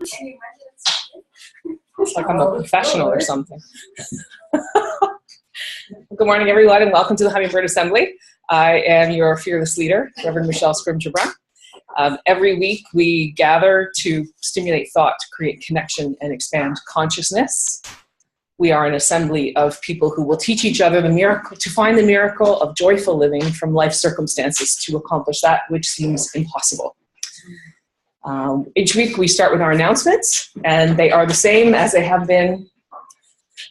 It's like I'm a professional or something. Good morning, everyone, and welcome to the Hummingbird Assembly. I am your fearless leader, Reverend Michelle Scrimgeour. Every week we gather to stimulate thought, to create connection, and expand consciousness. We are an assembly of people who will teach each other the miracle, to find the miracle of joyful living from life circumstances to accomplish that which seems impossible. Each week we start with our announcements, and they are the same as they have been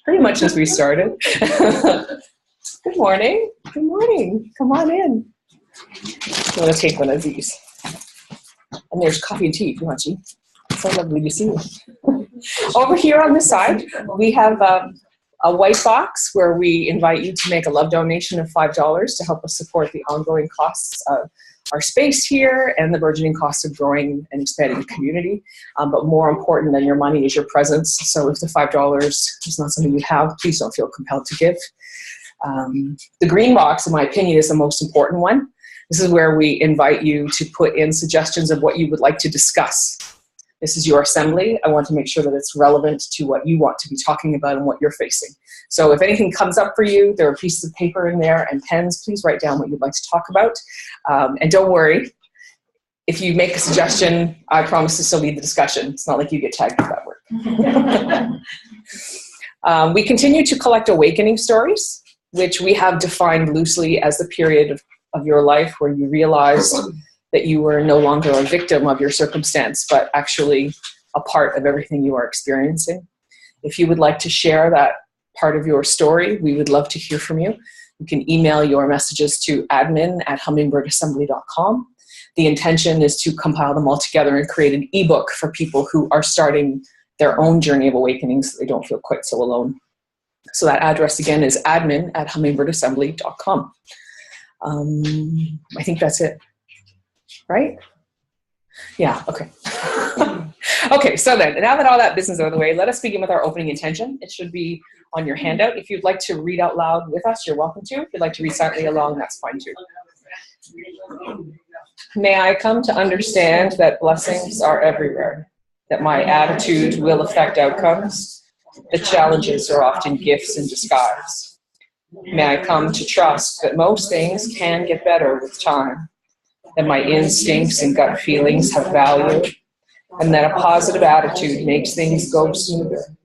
pretty much since we started. Good morning. Good morning. Come on in. I'm going to take one of these. And there's coffee and tea if you want to. So lovely to see you. Over here on this side, we have a white box where we invite you to make a love donation of $5 to help us support the ongoing costs of our space here and the burgeoning cost of growing and expanding the community. But more important than your money is your presence. So if the $5 is not something you have, please don't feel compelled to give. The green box, in my opinion, is the most important one. This is where we invite you to put in suggestions of what you would like to discuss. This is your assembly. I want to make sure that it's relevant to what you want to be talking about and what you're facing. So if anything comes up for you, there are pieces of paper in there and pens. Please write down what you'd like to talk about. And don't worry, if you make a suggestion, I promise to still lead the discussion. It's not like you get tagged with that work. We continue to collect awakening stories, which we have defined loosely as the period of your life where you realized that you were no longer a victim of your circumstance, but actually a part of everything you are experiencing. If you would like to share that part of your story, we would love to hear from you. You can email your messages to admin@hummingbirdAssembly.com. The intention is to compile them all together and create an ebook for people who are starting their own journey of awakening so they don't feel quite so alone. So that address again is admin@hummingbirdAssembly.com. I think that's it. Right? Yeah, okay. Okay, so then, now that all that business is out of the way, let us begin with our opening intention. It should be on your handout. If you'd like to read out loud with us, you're welcome to. If you'd like to read silently along, that's fine too. May I come to understand that blessings are everywhere, that my attitude will affect outcomes, that challenges are often gifts in disguise. May I come to trust that most things can get better with time, that my instincts and gut feelings have value, and that a positive attitude makes things go smoother.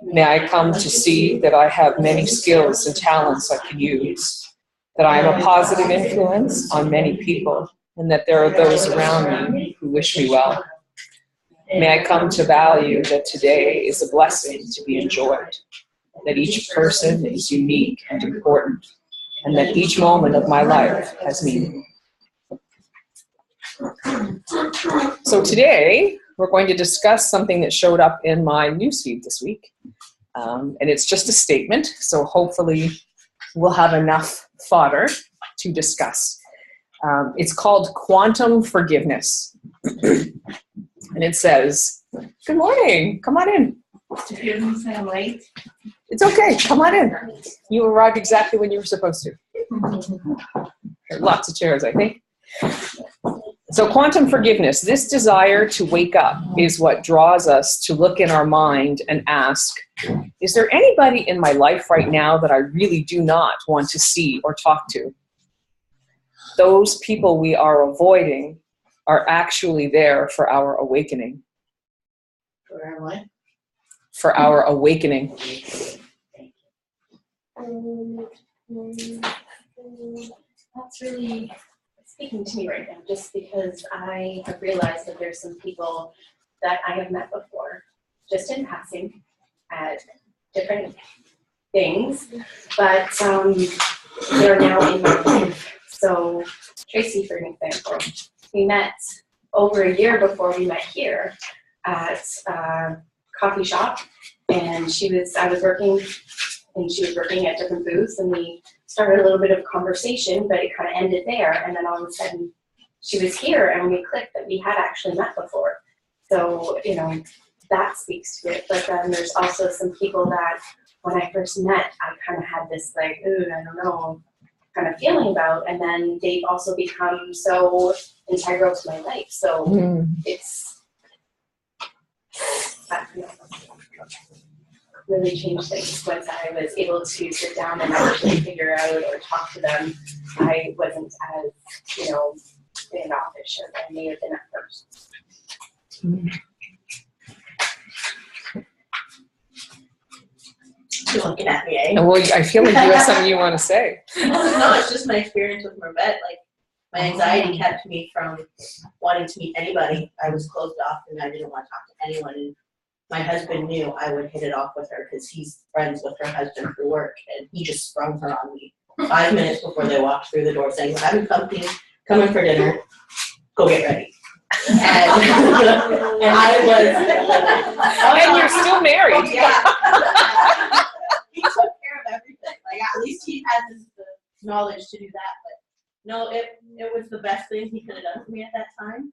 May I come to see that I have many skills and talents I can use, that I am a positive influence on many people, and that there are those around me who wish me well. May I come to value that today is a blessing to be enjoyed, that each person is unique and important, and that each moment of my life has meaning. So today, we're going to discuss something that showed up in my newsfeed this week. And it's just a statement, so hopefully we'll have enough fodder to discuss. It's called quantum forgiveness. And it says, good morning, come on in. Excuse me, say I'm late. It's okay, come on in. You arrived exactly when you were supposed to. There are lots of chairs, I think. So quantum forgiveness, this desire to wake up is what draws us to look in our mind and ask, is there anybody in my life right now that I really do not want to see or talk to? Those people we are avoiding are actually there for our awakening. For our what? For our awakening. That's really speaking to me right now, just because I have realized that there's some people that I have met before, just in passing, at different things, but they're now in my life. So Tracy, for example, we met over a year before we met here at a coffee shop, and I was working, and she was working at different booths, and we started a little bit of conversation, but it kind of ended there. And then all of a sudden she was here and we clicked that we had actually met before. So, you know, that speaks to it. But then there's also some people that when I first met, I kind of had this like, ooh, I don't know, kind of feeling about. And then they've also become so integral to my life. So it's really changed things. Once I was able to sit down and actually figure out or talk to them, I wasn't as, standoffish as I may have been at first. You're looking at me, eh? Well, I feel like you have something you want to say. No, it's just my experience with Mervet. Like, my anxiety kept me from wanting to meet anybody. I was closed off and I didn't want to talk to anyone. And my husband knew I would hit it off with her because he's friends with her husband through work, and he just sprung her on me 5 minutes before they walked through the door saying, "We're having company, come in for dinner, go get ready." And, and I was... And you're still married. Yeah. He took care of everything. Like, at least he had the knowledge to do that. But no, it was the best thing he could have done for me at that time.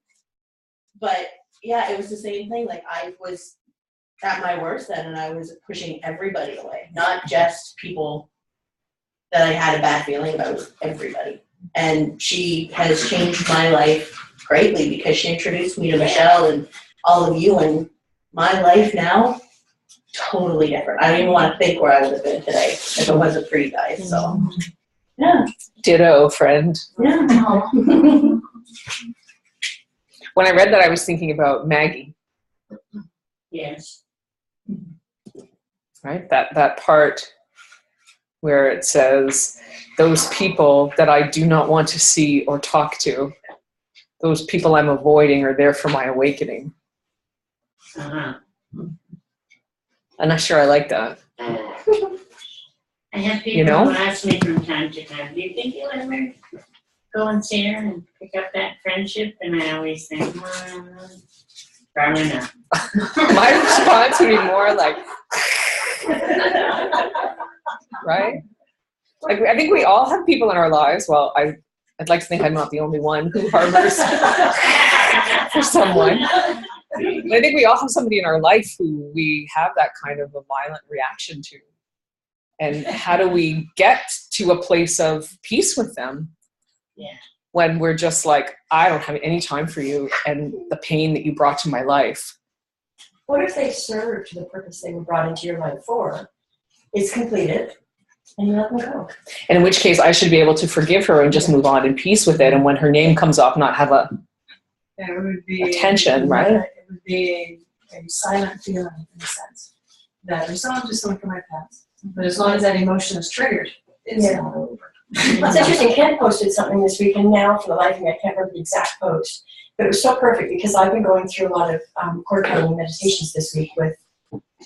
But yeah, it was the same thing. Like, I was at my worst then, and I was pushing everybody away, not just people that I had a bad feeling about, everybody. And she has changed my life greatly because she introduced me to Michelle and all of you, and my life now, totally different. I don't even want to think where I would have been today if it wasn't for you guys. So, yeah. Ditto, friend. Yeah. When I read that, I was thinking about Maggie. Yes. Right? That part where it says, those people that I do not want to see or talk to, those people I'm avoiding are there for my awakening. Uh-huh. I'm not sure I like that. I have people You know? who ask me from time to time, do you think you'll ever go and see her and pick up that friendship? And I always think, probably not. My response would be more like, right? Like, I think we all have people in our lives. Well, I'd like to think I'm not the only one who harbors for someone. But I think we all have somebody in our life who we have that kind of a violent reaction to. And how do we get to a place of peace with them? Yeah. When we're just like, I don't have any time for you and the pain that you brought to my life. What if they served the purpose they were brought into your life for? It's completed, and you let them go. And in which case, I should be able to forgive her and just move on in peace with it. And when her name comes up, not have a tension, right? It would be a silent feeling in a sense that there's someone just going through my past. But as long as that emotion is triggered, it's not over. It's interesting. Ken posted something this week, and now for the life of me, I can't remember the exact post, but it was so perfect because I've been going through a lot of cord cutting meditations this week with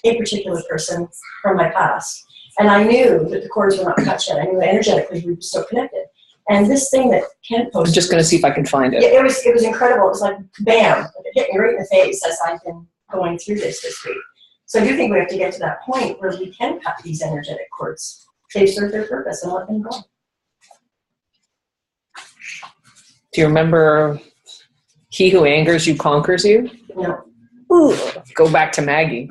a particular person from my past, and I knew that the cords were not cut yet. I knew energetically we were so connected. And this thing that Ken posted, I'm just going to see if I can find it. Yeah, it was incredible. It was like bam, it hit me right in the face as I've been going through this week. So I do think we have to get to that point where we can cut these energetic cords. They've served their purpose and let them go. Do you remember he who angers you conquers you? No. Ooh, go back to Maggie.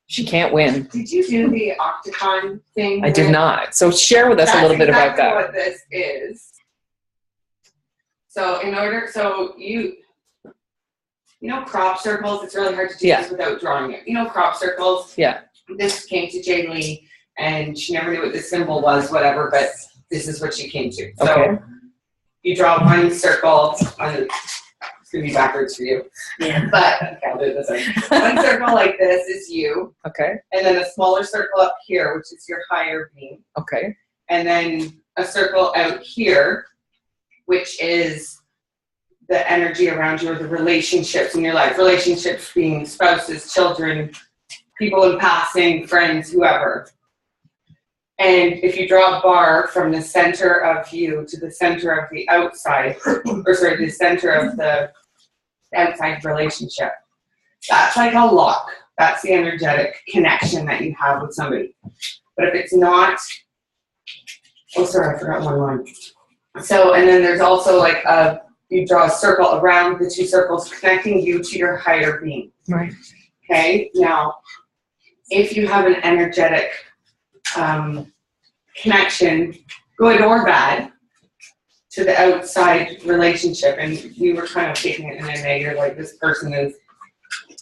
She can't win. Did you do the octagon thing? I did not. So share with us a little bit about that. That's exactly what this is. So you know crop circles, it's really hard to do this without drawing it. You know crop circles? Yeah. This came to Jane Lee, and she never knew what the symbol was, whatever, but this is what she came to. So Okay. you draw one circle on, it's going to be backwards for you. Yeah. But okay, I'll do it this way. One circle like this is you. Okay. And then a smaller circle up here, which is your higher being. Okay. And then a circle out here, which is the energy around you or the relationships in your life. Relationships being spouses, children, people in passing, friends, whoever. And if you draw a bar from the center of you to the center of the outside, or sorry, the center of the outside relationship, that's like a lock. That's the energetic connection that you have with somebody. But if it's not, oh, sorry, I forgot one line. So, and then there's also like you draw a circle around the two circles connecting you to your higher being. Right. Okay, now, if you have an energetic connection, good or bad, to the outside relationship, and we were kind of taking it in a negative, like this person is,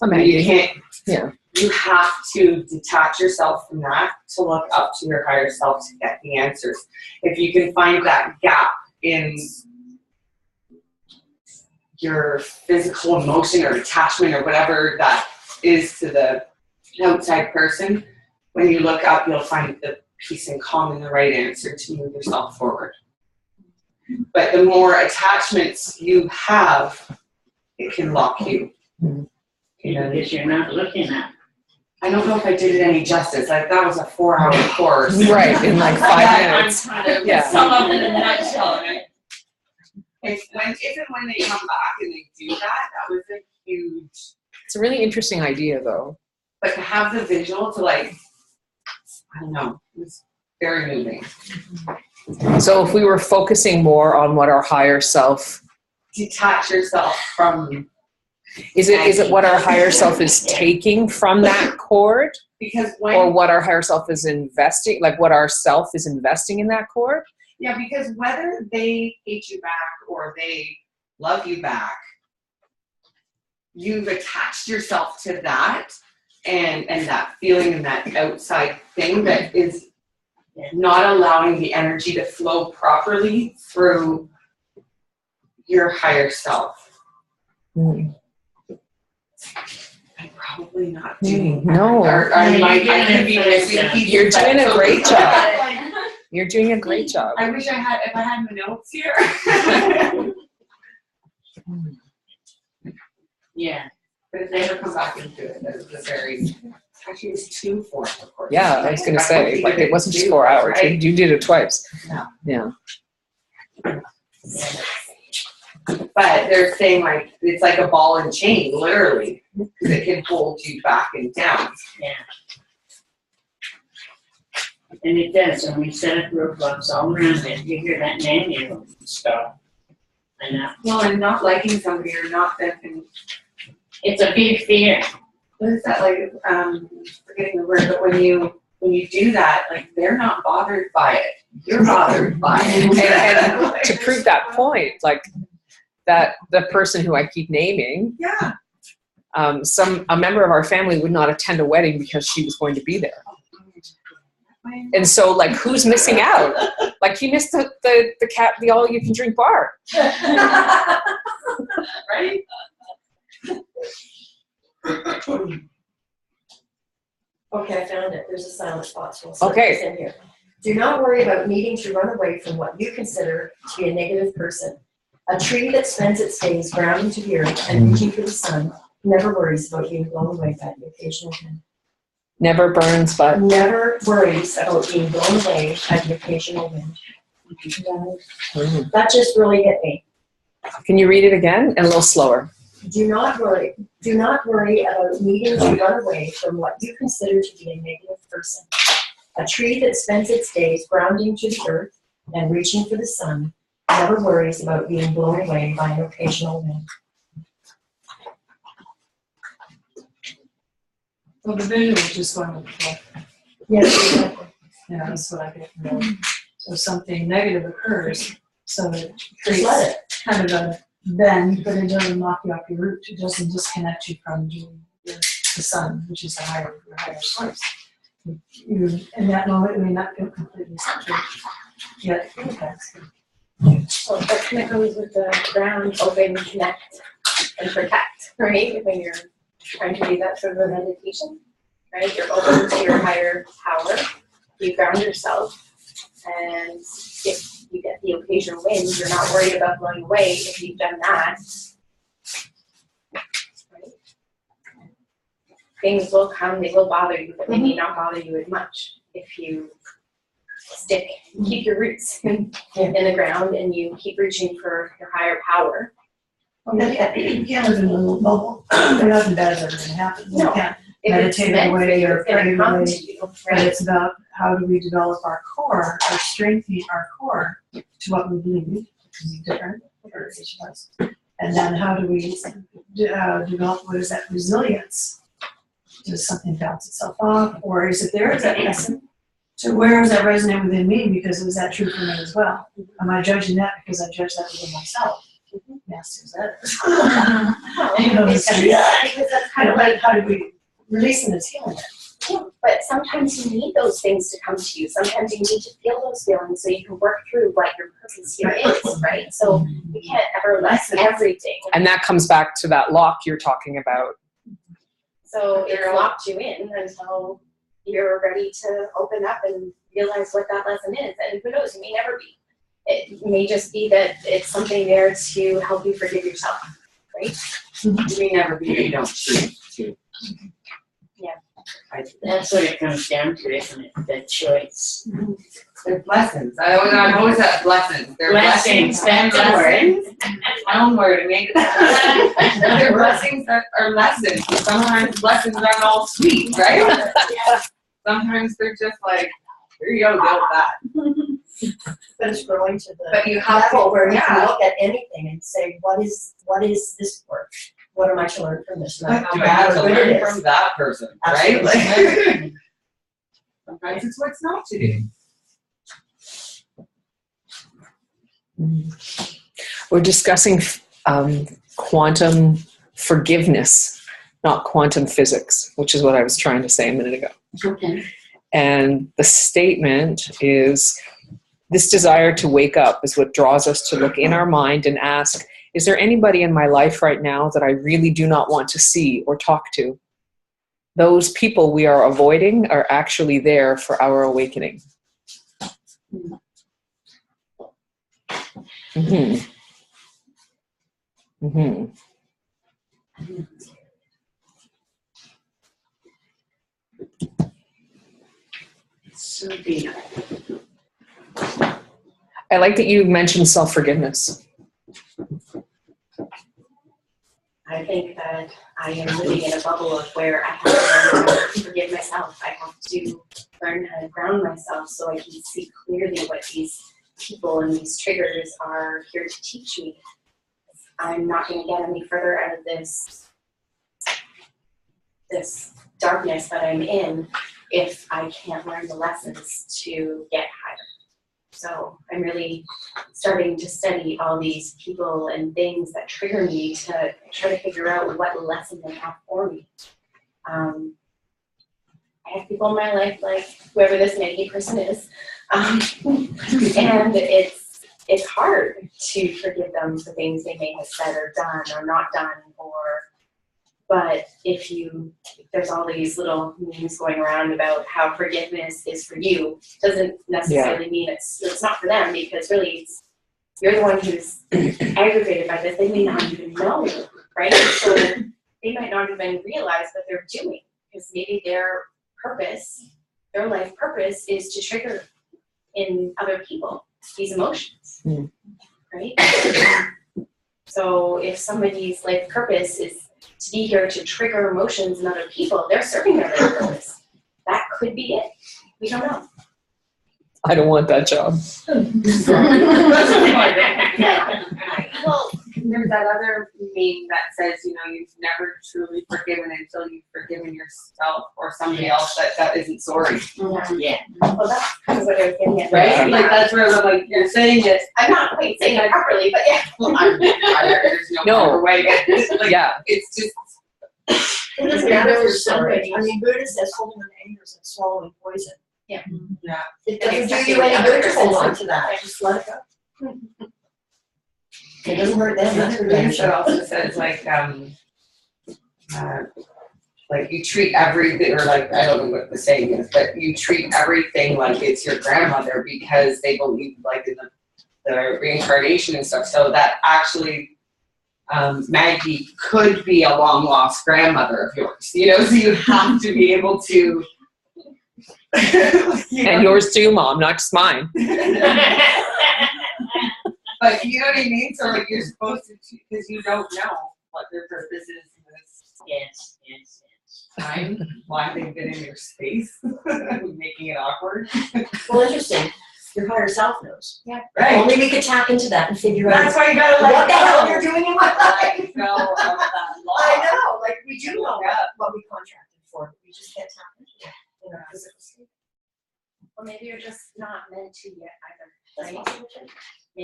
you can't, Yeah. you have to detach yourself from that to look up to your higher self to get the answers. If you can find that gap in your physical emotion or attachment or whatever that is to the outside person, when you look up, you'll find the peace and calm and the right answer to move yourself forward. But the more attachments you have, it can lock you. Because you're not looking up. I don't know if I did it any justice. Like, that was a 4-hour course. Right, in like 5 minutes. I'm trying to Yeah. sum up in a nutshell. Right? If and when they come back and they do that, that was a huge. It's a really interesting idea, though. But to have the visual to, like, I don't know, it was very moving. So if we were focusing more on what our higher self, Detach yourself from, is it what our higher self is taking from that cord, because when or what our higher self is investing, like what our self is investing in that cord? yeah, because whether they hate you back or they love you back, you've attached yourself to that and that feeling and that outside thing that is not allowing the energy to flow properly through your higher self. Mm. I'm probably not doing No. or I might, I could be missing pieces. You're doing a but- great job. You're doing a great job. I wish I had, if I had my notes here. Yeah. But if they ever come back into it, that was a very, actually it was 2 4 of course. Yeah, I was going to say, like, it wasn't just 4 hours. Right? You did it twice. No. Yeah. But they're saying, like, it's like a ball and chain, literally, because it can hold you back and down. Yeah. And it does, when we set up roadblocks all around it, you hear that manual stop. I know. Well, and not liking somebody or not thinking, It's a big fear. what is that, like, forgetting the word, but when you do that, like, they're not bothered by it. You're bothered by it. And to prove that point, like, that the person who I keep naming, Yeah. a member of our family would not attend a wedding because she was going to be there. And so, like, who's missing out? Like, you missed the all you can drink bar. Right? Okay, I found it. There's a silent spot, so I'll slip Okay. this in here. Do not worry about needing to run away from what you consider to be a negative person. A tree that spends its days grounding to the earth and reaching for the sun never worries about being blown away by the occasional wind. Never burns, but Never worries about being blown away by the occasional wind. That just really hit me. can you read it again and a little slower? Do not worry about needing to run away from what you consider to be a negative person. A tree that spends its days grounding to the earth and reaching for the sun never worries about being blown away by an occasional wind. Well, the visual is just going with the flow. Yes, exactly. You know, that's what I get from it. So something negative occurs, so it Just creates let it. kind of a bend, but it doesn't knock you off your route. It doesn't disconnect you from the sun, which is your higher source. You, in that moment, may not feel completely centered, yet it impacts you. So that kind of goes with the ground, open, connect, and protect, right? When you're trying to do that sort of a meditation, right? You're open to your higher power, you ground yourself, and if you get the occasional wind, you're not worried about blowing away if you've done that. Right? Things will come, they will bother you, but they may not bother you as much if you keep your roots in the ground and you keep reaching for your higher power. You can't live in a little bubble. Nothing bad is ever going to happen. You No. can't If it's meditate meant for away you, or it's gonna pray come away. to you, But right? it's about how do we develop our core, or strengthen our core to what we believe is different for each of us. And then how do we develop, what is that resilience? Does something bounce itself off, or is it there? Is that lesson? So where does that resonate within me? Because is that true for me as well? Am I judging that because I judge that within myself? Yes, is that? You know, Because that's kind of like, how do we release it as healing it? yeah, but sometimes you need those things to come to you. Sometimes you need to feel those feelings so you can work through what your purpose here is, right? So you can't ever lessen everything. And that comes back to that lock you're talking about. So it locked you in until you're ready to open up and realize what that lesson is. And who knows, you may never be. It may just be that it's something there to help you forgive yourself, right? You may never be, you don't choose to. Yeah. That's what it comes down to, isn't it? The choice. They're blessings. I've always said blessings. They're Blessings, blessings. that's a word. My own word. I made it. They're blessings that are lessons. Sometimes blessings aren't all sweet, right? Sometimes they're just like, here you go, deal with that. But it's growing to the But you have to, level where you can yeah. look at anything and say, what is this for? What am I to learn from this? What How do bad I or need to good it learn is. from that person, right? Absolutely. Like, sometimes it's what's not to do. We're discussing quantum forgiveness, not quantum physics, which is what I was trying to say a minute ago. Okay. And the statement is, this desire to wake up is what draws us to look in our mind and ask, is there anybody in my life right now that I really do not want to see or talk to? Those people we are avoiding are actually there for our awakening. Mm-hmm. Mm-hmm. So deep. I like that you mentioned self-forgiveness. I think that I am living in a bubble of where I have to learn how to forgive myself. I have to learn how to ground myself so I can see clearly what these people and these triggers are here to teach me. I'm not going to get any further out of this darkness that I'm in if I can't learn the lessons to get higher. So I'm really starting to study all these people and things that trigger me to try to figure out what lesson they have for me. I have people in my life, like whoever this Maggie person is, and it's hard to forgive them for things they may have said or done or not done, but there's all these little memes going around about how forgiveness is for you, doesn't necessarily mean it's not for them, because really you're the one who's aggravated by this. They may not even know, right? So they might not even realize what they're doing, because maybe their life purpose is to trigger in other people these emotions, right? So if somebody's life purpose is to be here to trigger emotions in other people, they're serving their life purpose. That could be it. We don't know. I don't want that job. Well, there's that other meme that says, you've never truly forgiven until you've forgiven yourself or somebody else that isn't sorry. Yeah. Well, that's kind of what I was getting at. Right? Yeah. Like, that's where I'm like, you're saying it. I'm not quite saying it properly, but yeah. Well, there's no other way. Like, Yeah. it's just. It doesn't matter if you're somebody. I mean, Buddha says holding on to anger is like swallowing poison. Yeah. It doesn't do you any good to hold on to that. Just let it go. It doesn't hurt them. That's for them. It also says like you treat everything, or like, I don't know what the saying is, but you treat everything like it's your grandmother because they believe like in the reincarnation and stuff. So that actually Maggie could be a long lost grandmother of yours. So you have to be able to. And yours too, Mom, not just mine. But you know what I mean? So like you're supposed to, because you don't know what their purpose is in this Yes. time, why they've been in your space, making it awkward. Well, interesting. Your higher self knows. Yeah. Right. Only we could tap into that and figure out That's why you gotta what the hell go. you're doing in my life. Let go of that law. I know, like we do know Yeah. what we contracted for, but we just can't tap into it in our physical state. Well,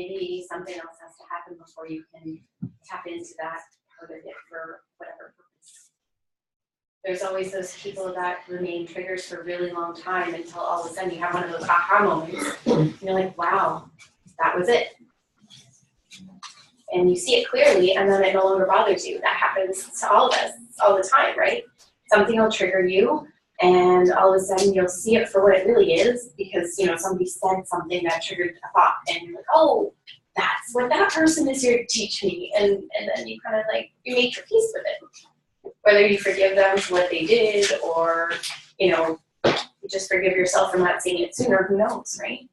maybe something else has to happen before you can tap into that part of it for whatever purpose. There's always those people that remain triggers for a really long time until all of a sudden you have one of those aha moments. And you're like, wow, that was it. And you see it clearly, and then it no longer bothers you. That happens to all of us all the time, right? Something will trigger you, and all of a sudden you'll see it for what it really is, because somebody said something that triggered a thought, and you're like, oh, that's what that person is here to teach me. And then you kind of you make your peace with it. Whether you forgive them for what they did, or you just forgive yourself for not seeing it sooner, who knows, right?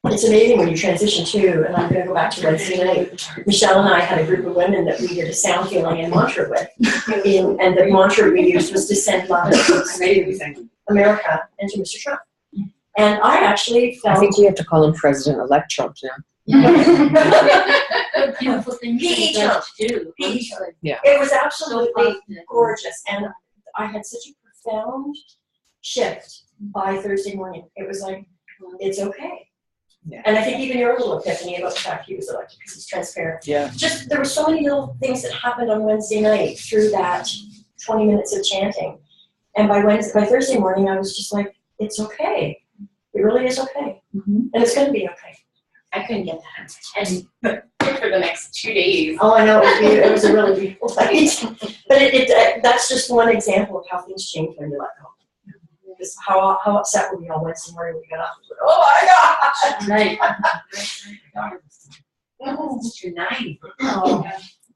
It's amazing when you transition too, and I'm going to go back to Wednesday night. Michelle and I had a group of women that we did a sound healing and mantra with. And the mantra we used was to send love to America and to Mr. Trump. And I actually felt... I think we have to call him President-elect Trump now. Beautiful thing He to do. Yeah. It was absolutely gorgeous. And I had such a profound shift by Thursday morning. It was like, it's okay. Yeah. And I think even your little epiphany about the fact he was elected because he's transparent. Yeah. Just, there were so many little things that happened on Wednesday night through that 20 minutes of chanting. And by Thursday morning, I was just like, it's okay. It really is okay. Mm-hmm. And it's going to be okay. I couldn't get that. And for the next 2 days. Oh, I know. It was a really beautiful night. But that's just one example of how things change when you let go. Just how upset were we on Wednesday morning when we got up and went, oh my God! Tonight. Oh,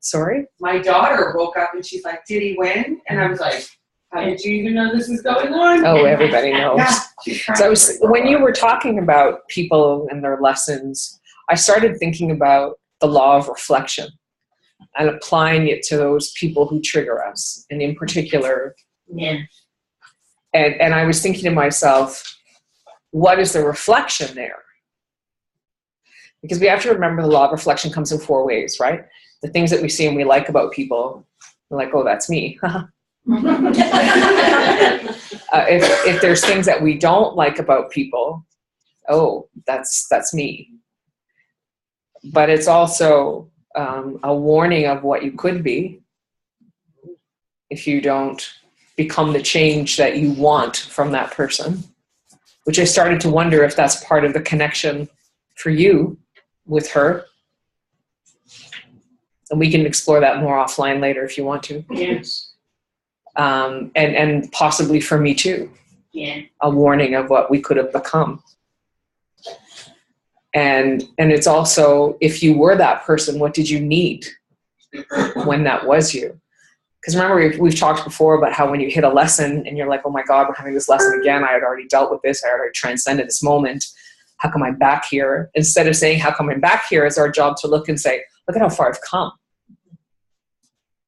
Sorry? My daughter woke up and she's like, did he win? And I was like, how did you even know this was going on? Oh, everybody knows. Yeah. So when you were talking about people and their lessons, I started thinking about the law of reflection and applying it to those people who trigger us, and in particular. Yeah. And I was thinking to myself, what is the reflection there? Because we have to remember the law of reflection comes in 4 ways, right? The things that we see and we like about people, we're like, oh, that's me. If there's things that we don't like about people, oh, that's me. But it's also a warning of what you could be if you don't become the change that you want from that person, which I started to wonder if that's part of the connection for you with her. And we can explore that more offline later if you want to. Yes. And possibly for me too. Yeah. A warning of what we could have become. And it's also, if you were that person, what did you need when that was you? Because remember, we've talked before about how when you hit a lesson and you're like, oh my God, we're having this lesson again. I had already dealt with this. I already transcended this moment. How come I'm back here? Instead of saying, how come I'm back here, it's our job to look and say, look at how far I've come.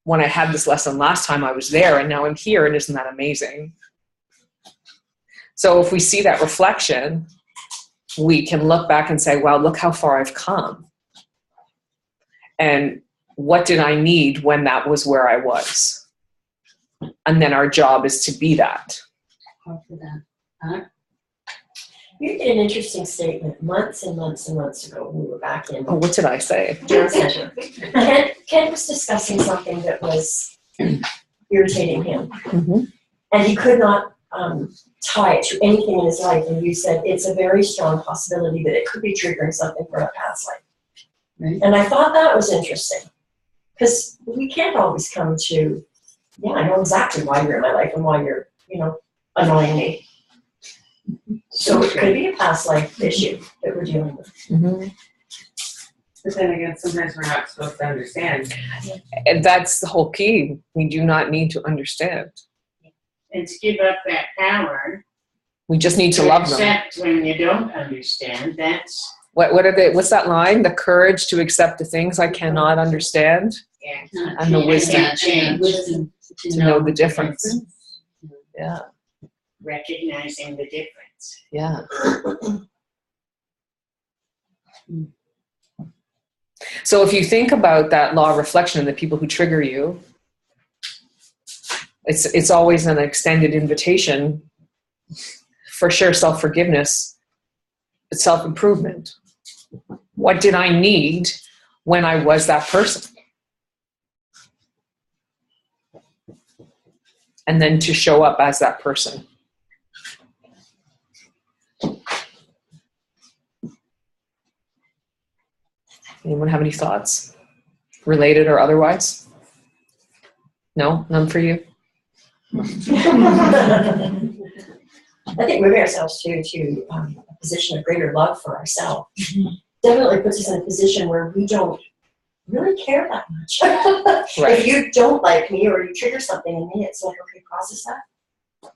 When I had this lesson last time, I was there, and now I'm here, and isn't that amazing? So if we see that reflection, we can look back and say, wow, look how far I've come. And what did I need when that was where I was? And then our job is to be that. You did an interesting statement months and months and months ago when we were back in Oh, what did I say? John Center. Ken was discussing something that was irritating him. Mm-hmm. And he could not tie it to anything in his life. And you said it's a very strong possibility that it could be triggering something from a past life. Right. And I thought that was interesting. Because we can't always come to, yeah, I know exactly why you're in my life and why you're, annoying me. So it could be a past life issue that we're dealing with. Mm-hmm. But then again, sometimes we're not supposed to understand. And that's the whole key. We do not need to understand. And to give up that power. We just need to love them. Accept when you don't understand. That's What's that line? The courage to accept the things I cannot understand, and the wisdom to know the difference. Yeah. Recognizing the difference. Yeah. So if you think about that law of reflection and the people who trigger you, it's always an extended invitation for sure, self-forgiveness, self-improvement. What did I need when I was that person? And then to show up as that person. Anyone have any thoughts? Related or otherwise? No? None for you? I think moving ourselves to a position of greater love for ourselves definitely puts us in a position where we don't really care that much. Right. If you don't like me or you trigger something in me, it's like, okay, process that,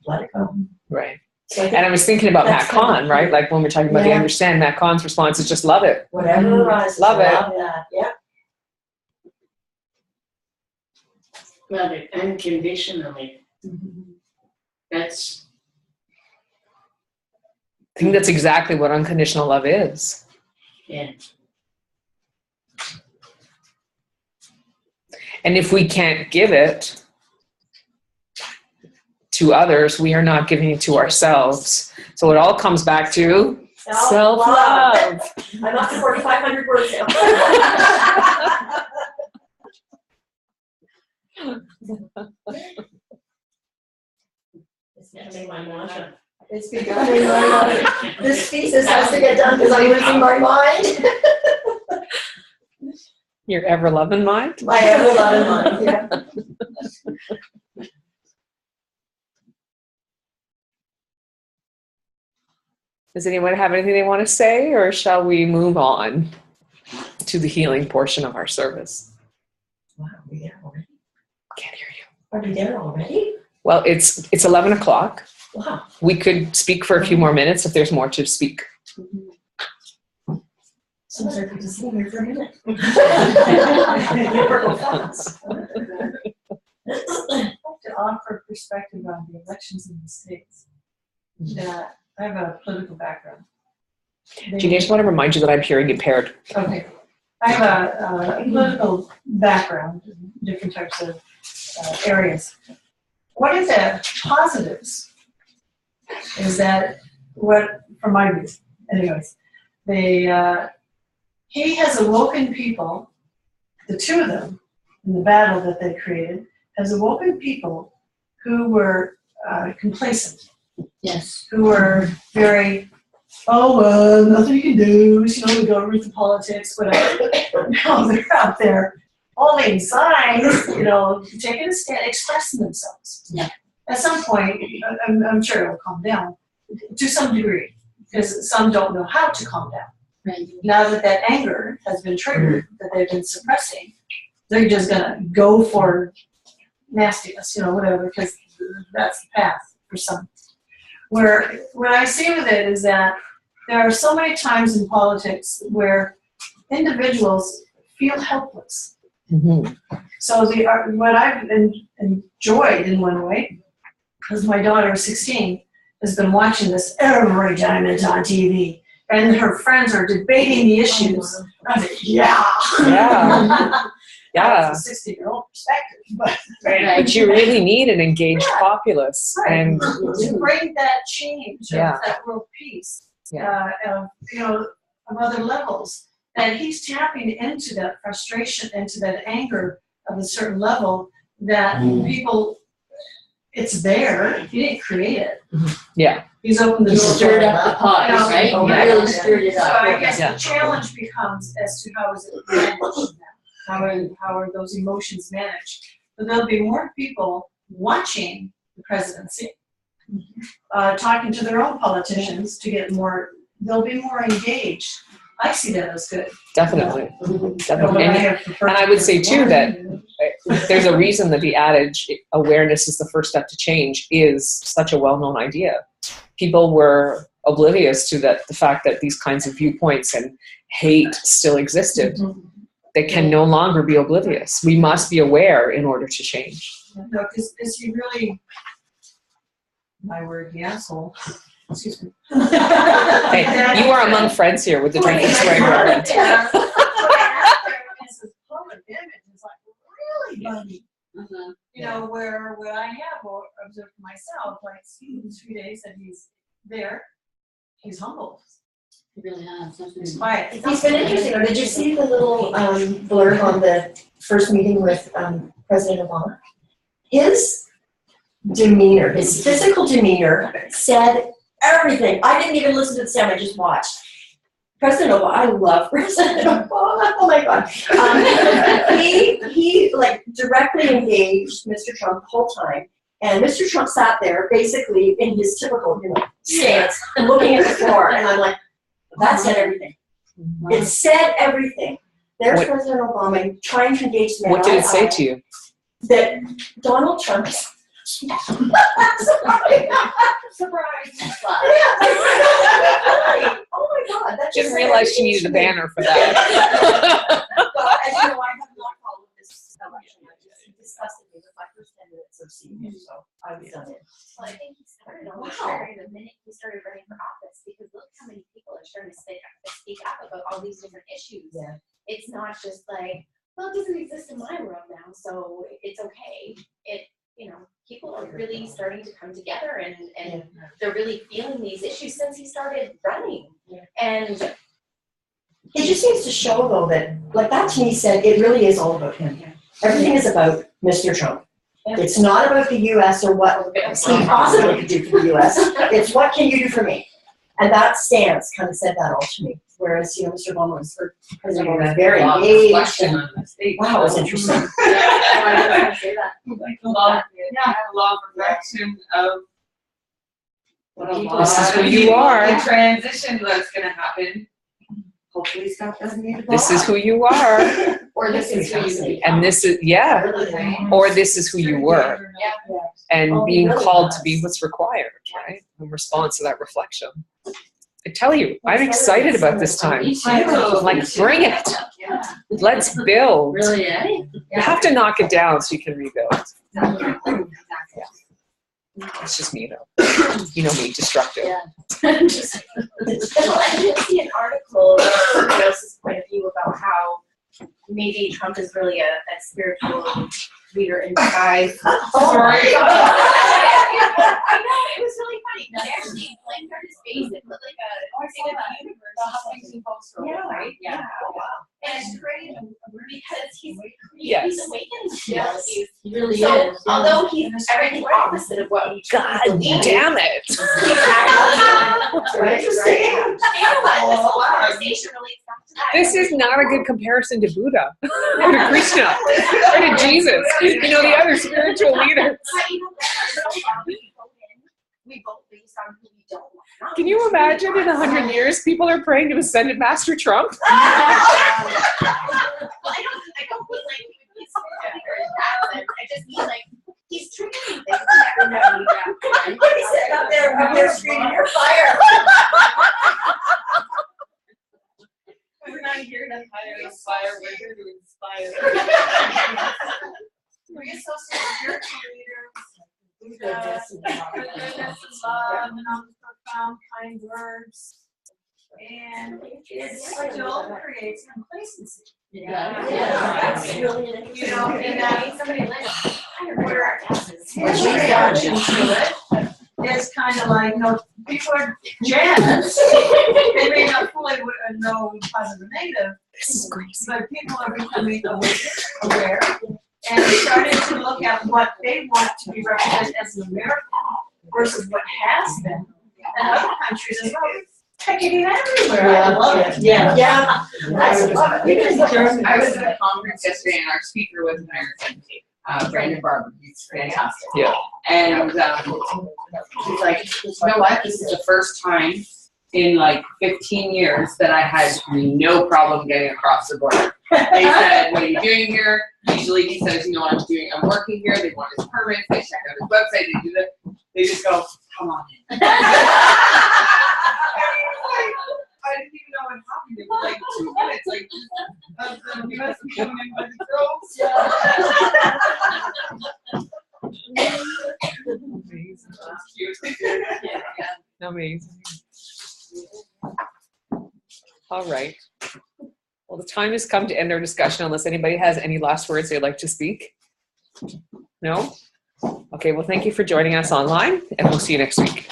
let it go. Right. So I think And I was thinking about Matt that's kind Kahn, of- right? Like when we're talking about the Yeah. understand, Matt Kahn's response is just love it. whatever arises, Love it. love that. Yeah. Love it unconditionally. That's, I think that's exactly what unconditional love is. yeah. And if we can't give it to others, we are not giving it to ourselves. So it all comes back to self-love. I'm up to 4,500 words now. It's becoming my mantra. It's becoming my mind. This thesis has to get done because I'm losing my mind. Your ever-loving mind? My ever-loving mind, yeah. Does anyone have anything they want to say, or shall we move on to the healing portion of our service? Wow, are we there already? Can't hear you. Are we there already? Well, it's 11 o'clock. Wow. We could speak for a few more minutes if there's more to speak. Seems like we just sitting here for a minute. To offer perspective on the elections in the States, that I have a political background. Jeannie, I just want to remind you that I'm hearing impaired. Okay. I have a political background in different types of areas. What are the positives? Is that what, from my view, anyways, he has awoken people, the two of them, in the battle that they created, has awoken people who were complacent. Yes. Who were very, nothing you can do, the government, the politics, whatever. Now they're out there holding signs, taking a stand, expressing themselves. Yeah. At some point, I'm sure it'll calm down to some degree, because some don't know how to calm down. Right. Now that anger has been triggered, that they've been suppressing, they're just gonna go for nastiness, whatever, because that's the path for some. Where what I see with it is that there are so many times in politics where individuals feel helpless. Mm-hmm. So what I've enjoyed in one way, because my daughter, 16, has been watching this every time it's on TV, and her friends are debating the issues. I was like, yeah. Yeah. Yeah. That's a 60-year-old perspective, but But you really need an engaged populace. right. And to bring that change, Yeah. that world peace, Yeah. of other levels, that he's tapping into that frustration, into that anger of a certain level that people, it's there. He didn't create it. Yeah. He's opened the You door. stirred up the pot, Yeah. right? You Yeah. really stirred it So up. I guess Yeah. the challenge becomes as to how is it managed now? How are those emotions managed? But there'll be more people watching the presidency, talking to their own politicians to get more, they'll be more engaged. I see that as good. Definitely. But Definitely. I And have preferred I would say, too, that more. there's a reason that the adage, awareness is the first step to change, is such a well-known idea. People were oblivious to the fact that these kinds of viewpoints and hate still existed. They can no longer be oblivious. We must be aware in order to change. No, because you really, my word, the asshole, excuse me. Hey, you are among friends here with the drinking swearing word. Yeah. What I asked her is this public image is like really funny. Where what I have observed myself, like 3 days that he's there, he's humble. He really has. It's quiet. He's been interesting. Or did you see the little blurb on the first meeting with President Obama? His demeanor, his physical demeanor said everything. I didn't even listen to the sound, I just watched. President Obama, I love President Obama. Oh my God. He like directly engaged Mr. Trump the whole time. And Mr. Trump sat there basically in his typical, stance and looking at the floor. And I'm like, that said everything. It said everything. There's President Obama trying to engage the man. What did it say to you? That Donald Trump. Surprise. Oh my God. That Didn't realize she needed a banner for that. Well, as you know, I have not followed this election. I just discussed it with my first 10 minutes of seeing it, so I was done it. Well, I think he started on the minute he started running for office, because look how many people are starting to speak up about all these different issues. Yeah. It's not just like, well, it doesn't exist in my world now, so it's okay. People are really starting to come together, and they're really feeling these issues since he started running. Yeah. And it just seems to show, though, that, like that to me said, it really is all about him. Yeah. Everything is about Mr. Trump. Yeah. It's not about the U.S. or what he possibly could do for the U.S. It's what can you do for me? And that stance kind of said that all to me. Whereas, Mr. Obama was, President Obama was very engaged. And, wow, it was interesting. Law of reflection of This is who you are. The transition that's going to happen. Hopefully Scott doesn't need to go This is who you are. or this is who you become. And this is, or this is who you were. Yeah. And being called to be what's required, right? In response to that reflection. I tell you, I'm excited about this time. Like, bring it. Let's build. Really, eh? You have to knock it down so you can rebuild. It's just me, though. You know me, destructive. Well, I did see an article from Joseph's point of view about how maybe Trump is really a spiritual leader in disguise. Sorry. I know, it was really funny. They actually blanked on his face and put like a thing of the universe. The Huffington Post wrote, right? Yeah. And it's great because he's awakened still. Yes. He's He really so, is. although he's everything opposite of what he God believes, damn it. he's actually Interesting. and this whole conversation relates back to that. This is not a good comparison to Buddha, or to Krishna, or to Jesus. The other spiritual leaders. But we vote based on who we don't want. Can you imagine in 100 years, people are praying to Ascended Master Trump? Well, I don't mean like he would be super in that sense. I just mean like he's triggering things that everybody He's sitting up there screaming, "You're fired!" We're not here to inspire, we're here to inspire. We associate spiritual leaders, goodness and love, and all the profound, kind words. And it still creates complacency. That's really an interesting. And that somebody like, I don't know where our asses. which reaction to it is kind of like, people are jazzed. They may not fully know positive or negative, but people are becoming aware and starting to look at what they want to be represented as an American versus what has been. And other countries as well. Taking it everywhere. I love it. Yeah. I was at a conference yesterday and our speaker was American. Brandon Barber, he's fantastic. Yeah. And he's like, you know what? This is the first time in like 15 years that I had no problem getting across the border. They said, "What are you doing here?" Usually he says, "You know what I'm doing? I'm working here." They want his permits. They check out his website. They do that. They just go, "Come on in." I didn't even know what happened. It was like 2 minutes, like the US coming in by the girls. Amazing. All right. Well, the time has come to end our discussion unless anybody has any last words they'd like to speak. No? Okay, well, thank you for joining us online, and we'll see you next week.